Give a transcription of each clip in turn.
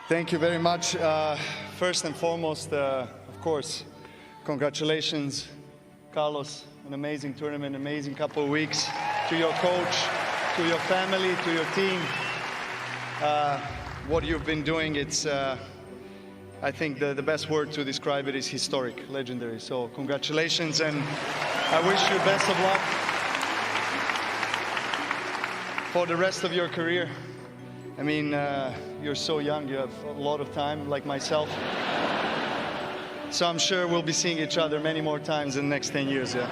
Thank you very much. First and foremost, of course, congratulations, Carlos. An amazing tournament, amazing couple of weeks. To your coach, to your family, to your team. What you've been doing, it's, I think the best word to describe it is historic, legendary. So congratulations, and I wish you best of luck for the rest of your career. I mean, you're so young, you have a lot of time, like myself. So I'm sure we'll be seeing each other many more times in the next 10 years, yeah.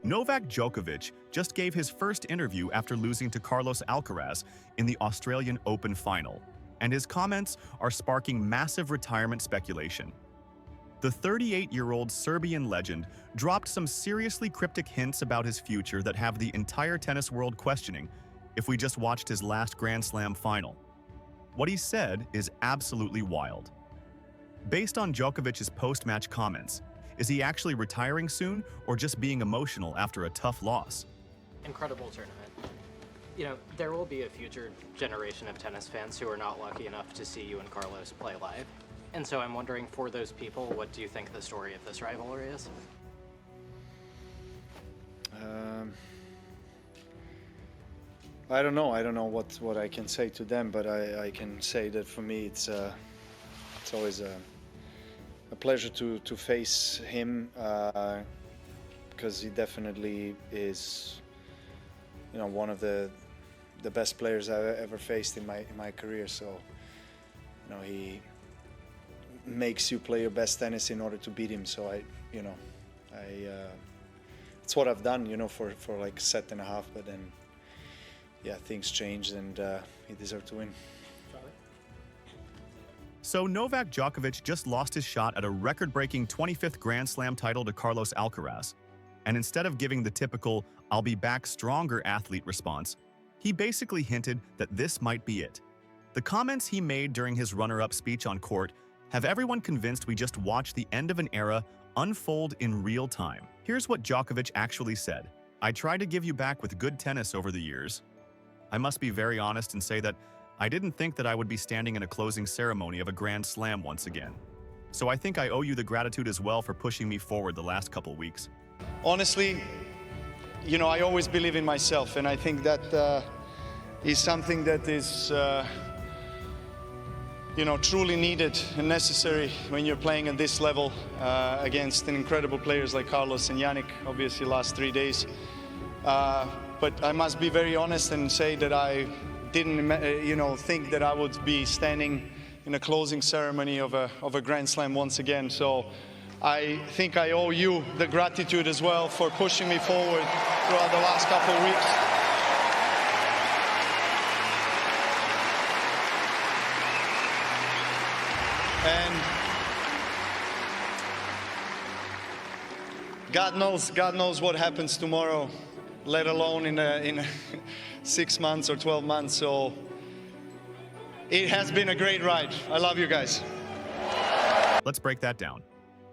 Novak Djokovic just gave his first interview after losing to Carlos Alcaraz in the Australian Open final, and his comments are sparking massive retirement speculation. The 38-year-old Serbian legend dropped some seriously cryptic hints about his future that have the entire tennis world questioning if we just watched his last Grand Slam final. What he said is absolutely wild. Based on Djokovic's post-match comments, is he actually retiring soon or just being emotional after a tough loss? Incredible tournament. You know, there will be a future generation of tennis fans who are not lucky enough to see you and Carlos play live. And so I'm wondering, for those people, what do you think the story of this rivalry is? I don't know. I don't know what I can say to them, but I can say that for me it's always a pleasure to face him, because he definitely is, you know, one of the best players I've ever faced in my career. So, you know, he makes you play your best tennis in order to beat him. So it's what I've done, you know, for like a set and a half, but then, yeah, things changed, and he deserved to win. So Novak Djokovic just lost his shot at a record-breaking 25th Grand Slam title to Carlos Alcaraz. And instead of giving the typical, "I'll be back stronger" athlete response, he basically hinted that this might be it. The comments he made during his runner-up speech on court have everyone convinced we just watched the end of an era unfold in real time. Here's what Djokovic actually said. "I tried to give you back with good tennis over the years. I must be very honest and say that I didn't think that I would be standing in a closing ceremony of a Grand Slam once again. So I think I owe you the gratitude as well for pushing me forward the last couple weeks." Honestly, you know, I always believe in myself, and I think that is something that is, you know, truly needed and necessary when you're playing at this level against incredible players like Carlos and Jannik, obviously last 3 days. But I must be very honest and say that I didn't, you know, think that I would be standing in a closing ceremony of a Grand Slam once again. So I think I owe you the gratitude as well for pushing me forward throughout the last couple of weeks. And God knows what happens tomorrow, let alone in 6 months or 12 months. So it has been a great ride. I love you guys. Let's break that down.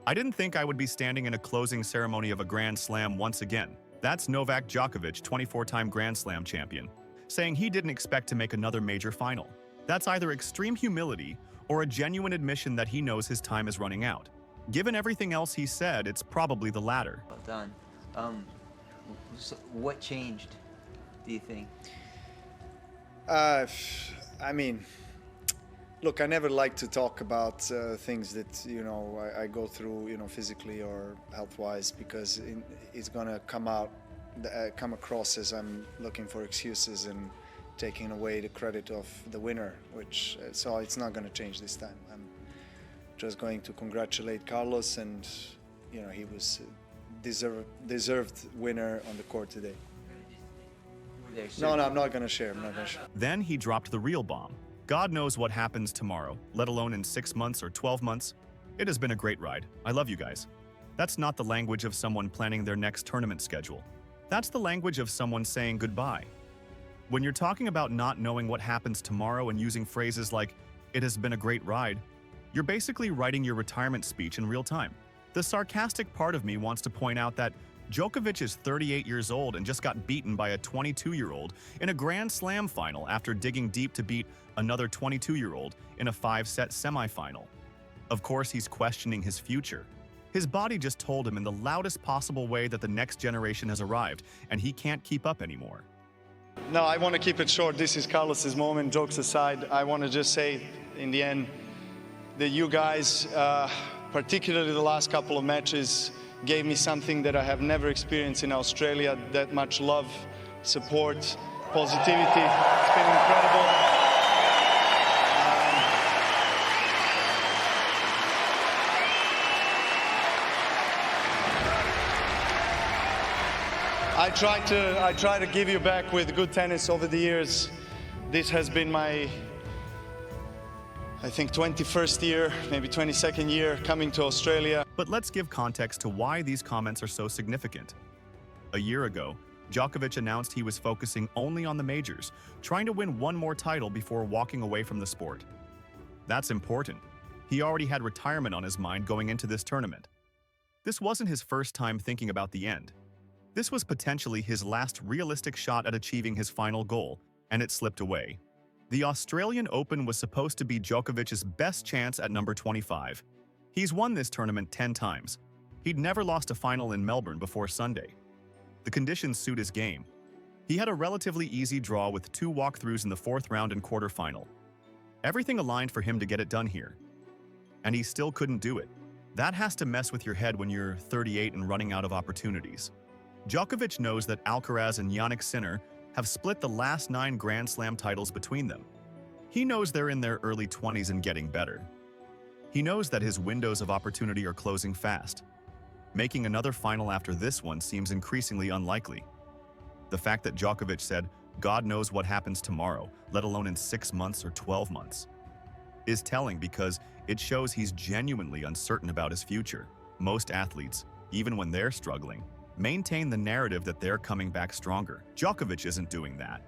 I didn't think I would be standing in a closing ceremony of a Grand Slam once again. That's Novak Djokovic, 24-time Grand Slam champion, saying he didn't expect to make another major final. That's either extreme humility or a genuine admission that he knows his time is running out. Given everything else he said, it's probably the latter. Well done. So what changed, do you think? I mean, look, I never like to talk about things that, you know, I go through, you know, physically or health-wise, because it's gonna come across as I'm looking for excuses and taking away the credit of the winner, which so it's not gonna change this time. I'm just going to congratulate Carlos, and, you know, he was deserved winner on the court today. No, I'm not gonna share. Then he dropped the real bomb. God knows what happens tomorrow, let alone in 6 months or 12 months. It has been a great ride. I love you guys. That's not the language of someone planning their next tournament schedule. That's the language of someone saying goodbye. When you're talking about not knowing what happens tomorrow and using phrases like, "It has been a great ride," you're basically writing your retirement speech in real time. The sarcastic part of me wants to point out that Djokovic is 38 years old and just got beaten by a 22-year-old in a Grand Slam final after digging deep to beat another 22-year-old in a 5-set semifinal. Of course, he's questioning his future. His body just told him in the loudest possible way that the next generation has arrived and he can't keep up anymore. No, I want to keep it short. This is Carlos's moment. Jokes aside, I want to just say in the end that you guys, particularly the last couple of matches, gave me something that I have never experienced in Australia, that much love, support, positivity. It's been incredible. I try to give you back with good tennis over the years. This has been my, I think, 21st year, maybe 22nd year coming to Australia. But let's give context to why these comments are so significant. A year ago, Djokovic announced he was focusing only on the majors, trying to win one more title before walking away from the sport. That's important. He already had retirement on his mind going into this tournament. This wasn't his first time thinking about the end. This was potentially his last realistic shot at achieving his final goal, and it slipped away. The Australian Open was supposed to be Djokovic's best chance at number 25. He's won this tournament 10 times. He'd never lost a final in Melbourne before Sunday. The conditions suit his game. He had a relatively easy draw with 2 walkthroughs in the 4th round and quarterfinal. Everything aligned for him to get it done here. And he still couldn't do it. That has to mess with your head when you're 38 and running out of opportunities. Djokovic knows that Alcaraz and Jannik Sinner have split the last 9 Grand Slam titles between them. He knows they're in their early 20s and getting better. He knows that his windows of opportunity are closing fast. Making another final after this one seems increasingly unlikely. The fact that Djokovic said, "God knows what happens tomorrow, let alone in 6 months or 12 months," is telling because it shows he's genuinely uncertain about his future. Most athletes, even when they're struggling, maintain the narrative that they're coming back stronger. Djokovic isn't doing that.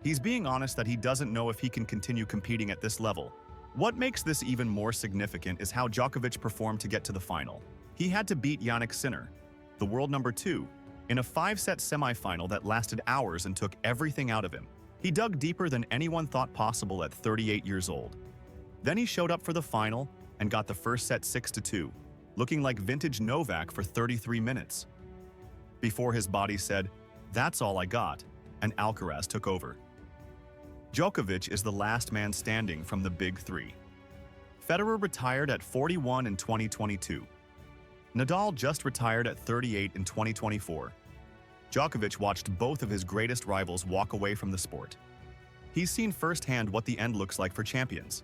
He's being honest that he doesn't know if he can continue competing at this level. What makes this even more significant is how Djokovic performed to get to the final. He had to beat Jannik Sinner, the world number 2, in a 5-set semifinal that lasted hours and took everything out of him. He dug deeper than anyone thought possible at 38 years old. Then he showed up for the final and got the first set 6-2, looking like vintage Novak for 33 minutes. Before his body said, "That's all I got," and Alcaraz took over. Djokovic is the last man standing from the Big Three. Federer retired at 41 in 2022. Nadal just retired at 38 in 2024. Djokovic watched both of his greatest rivals walk away from the sport. He's seen firsthand what the end looks like for champions.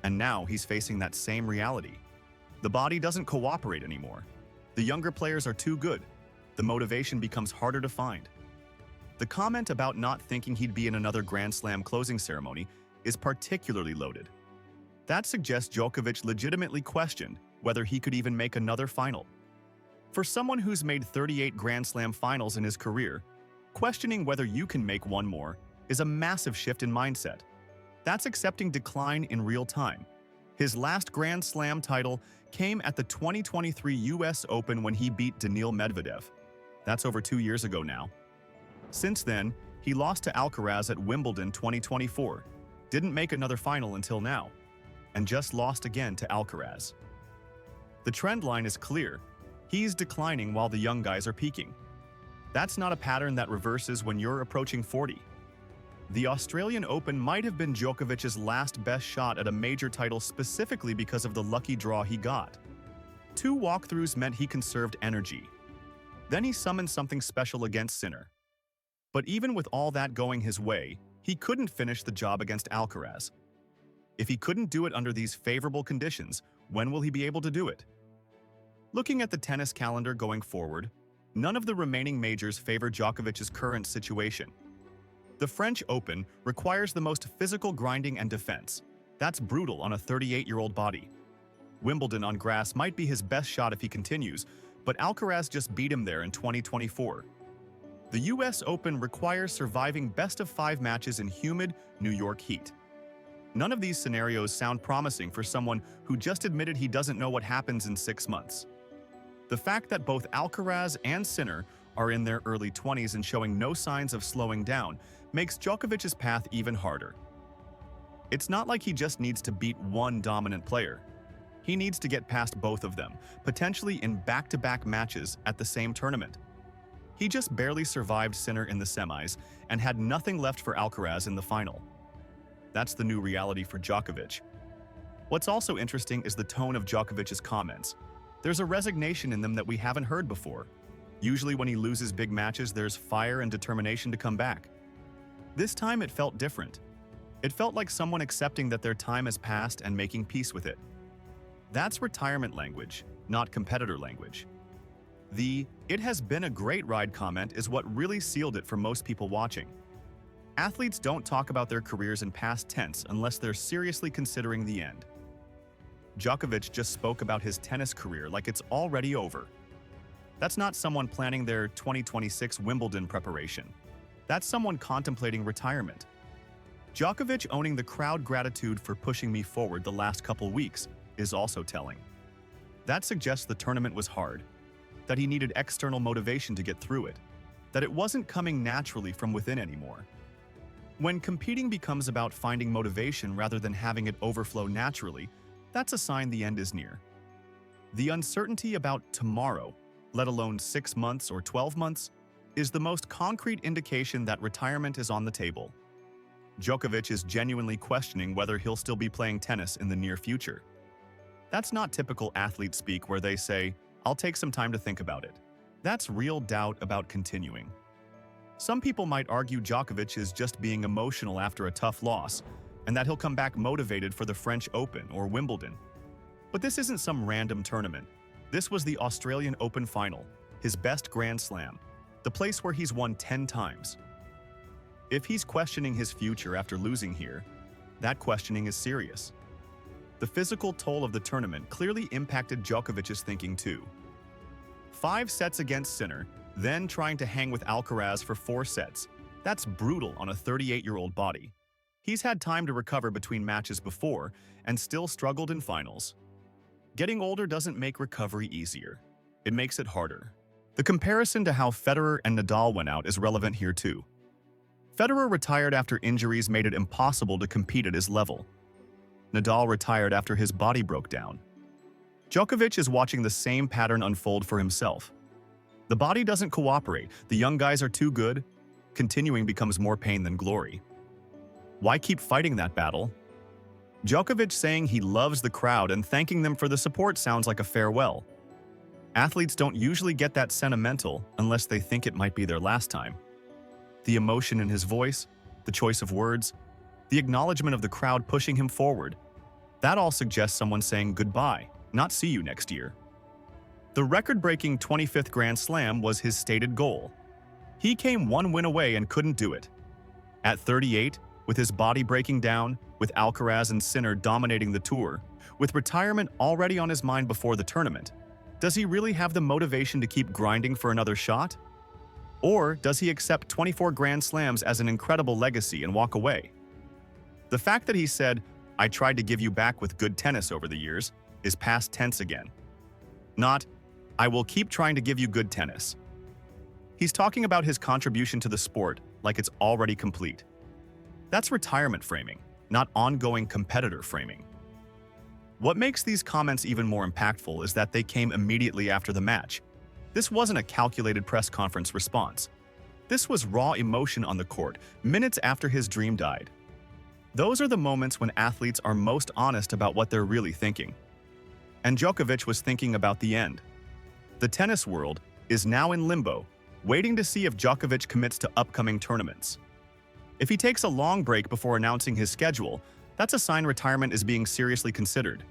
And now he's facing that same reality. The body doesn't cooperate anymore. The younger players are too good. The motivation becomes harder to find. The comment about not thinking he'd be in another Grand Slam closing ceremony is particularly loaded. That suggests Djokovic legitimately questioned whether he could even make another final. For someone who's made 38 Grand Slam finals in his career, questioning whether you can make one more is a massive shift in mindset. That's accepting decline in real time. His last Grand Slam title came at the 2023 US Open when he beat Daniil Medvedev. That's over 2 years ago now. Since then, he lost to Alcaraz at Wimbledon 2024, didn't make another final until now, and just lost again to Alcaraz. The trend line is clear. He's declining while the young guys are peaking. That's not a pattern that reverses when you're approaching 40. The Australian Open might have been Djokovic's last best shot at a major title specifically because of the lucky draw he got. 2 walkthroughs meant he conserved energy. Then he summoned something special against Sinner. But even with all that going his way, he couldn't finish the job against Alcaraz. If he couldn't do it under these favorable conditions, when will he be able to do it? Looking at the tennis calendar going forward, none of the remaining majors favor Djokovic's current situation. The French Open requires the most physical grinding and defense. That's brutal on a 38-year-old body. Wimbledon on grass might be his best shot if he continues, but Alcaraz just beat him there in 2024. The US Open requires surviving best-of-5 matches in humid New York heat. None of these scenarios sound promising for someone who just admitted he doesn't know what happens in 6 months. The fact that both Alcaraz and Sinner are in their early 20s and showing no signs of slowing down makes Djokovic's path even harder. It's not like he just needs to beat one dominant player. He needs to get past both of them, potentially in back-to-back matches at the same tournament. He just barely survived Sinner in the semis and had nothing left for Alcaraz in the final. That's the new reality for Djokovic. What's also interesting is the tone of Djokovic's comments. There's a resignation in them that we haven't heard before. Usually when he loses big matches, there's fire and determination to come back. This time it felt different. It felt like someone accepting that their time has passed and making peace with it. That's retirement language, not competitor language. The "it has been a great ride" comment is what really sealed it for most people watching. Athletes don't talk about their careers in past tense unless they're seriously considering the end. Djokovic just spoke about his tennis career like it's already over. That's not someone planning their 2026 Wimbledon preparation. That's someone contemplating retirement. Djokovic owning the crowd gratitude for pushing me forward the last couple weeks is also telling. That suggests the tournament was hard, that he needed external motivation to get through it, that it wasn't coming naturally from within anymore. When competing becomes about finding motivation rather than having it overflow naturally, that's a sign the end is near. The uncertainty about tomorrow, let alone 6 months or 12 months, is the most concrete indication that retirement is on the table. Djokovic is genuinely questioning whether he'll still be playing tennis in the near future. That's not typical athlete speak where they say, "I'll take some time to think about it." That's real doubt about continuing. Some people might argue Djokovic is just being emotional after a tough loss, and that he'll come back motivated for the French Open or Wimbledon. But this isn't some random tournament. This was the Australian Open final, his best Grand Slam, the place where he's won 10 times. If he's questioning his future after losing here, that questioning is serious. The physical toll of the tournament clearly impacted Djokovic's thinking too. 5 sets against Sinner, then trying to hang with Alcaraz for 4 sets. That's brutal on a 38-year-old body. He's had time to recover between matches before and still struggled in finals. Getting older doesn't make recovery easier. It makes it harder. The comparison to how Federer and Nadal went out is relevant here too. Federer retired after injuries made it impossible to compete at his level. Nadal retired after his body broke down. Djokovic is watching the same pattern unfold for himself. The body doesn't cooperate, the young guys are too good, continuing becomes more pain than glory. Why keep fighting that battle? Djokovic saying he loves the crowd and thanking them for the support sounds like a farewell. Athletes don't usually get that sentimental unless they think it might be their last time. The emotion in his voice, the choice of words, the acknowledgement of the crowd pushing him forward, that all suggests someone saying goodbye, not see you next year. The record-breaking 25th Grand Slam was his stated goal. He came 1 win away and couldn't do it. At 38, with his body breaking down, with Alcaraz and Sinner dominating the tour, with retirement already on his mind before the tournament, does he really have the motivation to keep grinding for another shot? Or does he accept 24 Grand Slams as an incredible legacy and walk away? The fact that he said, "I tried to give you back with good tennis over the years," is past tense again. Not, "I will keep trying to give you good tennis." He's talking about his contribution to the sport like it's already complete. That's retirement framing, not ongoing competitor framing. What makes these comments even more impactful is that they came immediately after the match. This wasn't a calculated press conference response. This was raw emotion on the court, minutes after his dream died. Those are the moments when athletes are most honest about what they're really thinking. And Djokovic was thinking about the end. The tennis world is now in limbo, waiting to see if Djokovic commits to upcoming tournaments. If he takes a long break before announcing his schedule, that's a sign retirement is being seriously considered.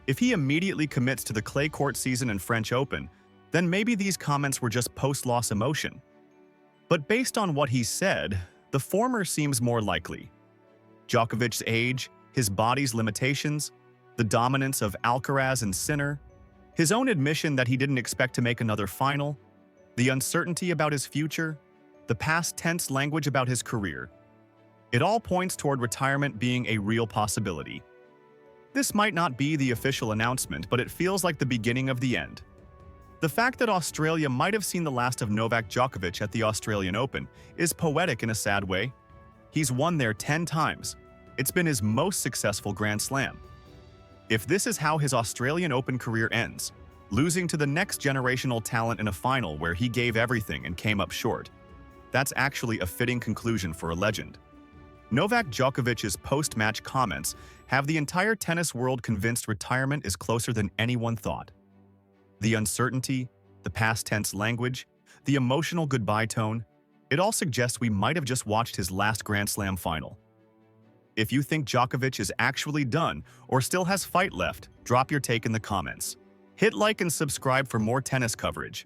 If he immediately commits to the clay court season and French Open, then maybe these comments were just post-loss emotion. But based on what he said, the former seems more likely. Djokovic's age, his body's limitations, the dominance of Alcaraz and Sinner, his own admission that he didn't expect to make another final, the uncertainty about his future, the past tense language about his career. It all points toward retirement being a real possibility. This might not be the official announcement, but it feels like the beginning of the end. The fact that Australia might have seen the last of Novak Djokovic at the Australian Open is poetic in a sad way. He's won there 10 times. It's been his most successful Grand Slam. If this is how his Australian Open career ends, losing to the next generational talent in a final where he gave everything and came up short, that's actually a fitting conclusion for a legend. Novak Djokovic's post-match comments have the entire tennis world convinced retirement is closer than anyone thought. The uncertainty, the past tense language, the emotional goodbye tone, it all suggests we might have just watched his last Grand Slam final. If you think Djokovic is actually done or still has fight left, drop your take in the comments. Hit like and subscribe for more tennis coverage.